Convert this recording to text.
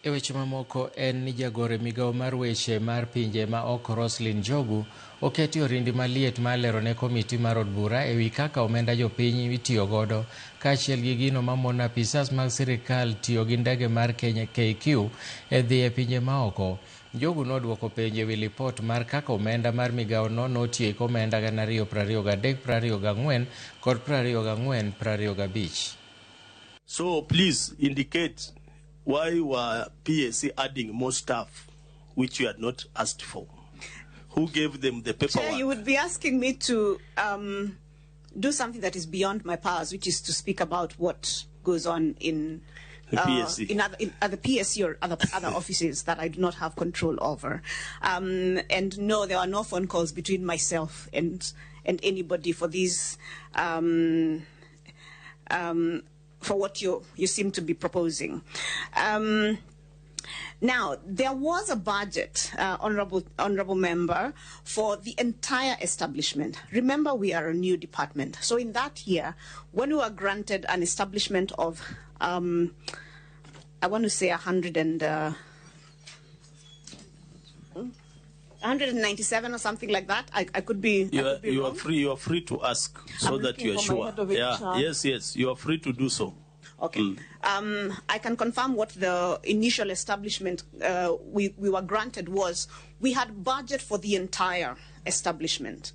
E weche mamoko en ni jagoro migawo mar weche mar pinje ma oko Roseline Njogu oketi orindi maliet ma lero ne komiti mar od bura ewi kaka omenda jopiny itiyo godo kaachiel gi gino mamon apisas mag sirikal tiyo gi ndege mar Kenya KQ e dhi e pinje maoko. Njogu nodwoko penjo ewi lipot mar kaka omenda mar migawo no notieko omenda 2023, 2024 kod 2024-25. So please indicate why were PSC adding more staff which you had not asked for? Who gave them the paperwork? Chair, you would be asking me to do something that is beyond my powers, which is to speak about what goes on in the PSC, in other PSC or other offices that I do not have control over. And no, there are no phone calls between myself and anybody for these for what you seem to be proposing. Now, there was a budget, honorable member, for the entire establishment. Remember, we are a new department. So in that year, when we were granted an establishment of, I want to say 197 or something like that. I could be. You are free to ask so that you are sure. Yeah. Yes. You are free to do so. Okay. I can confirm what the initial establishment we were granted was. We had budget for the entire establishment.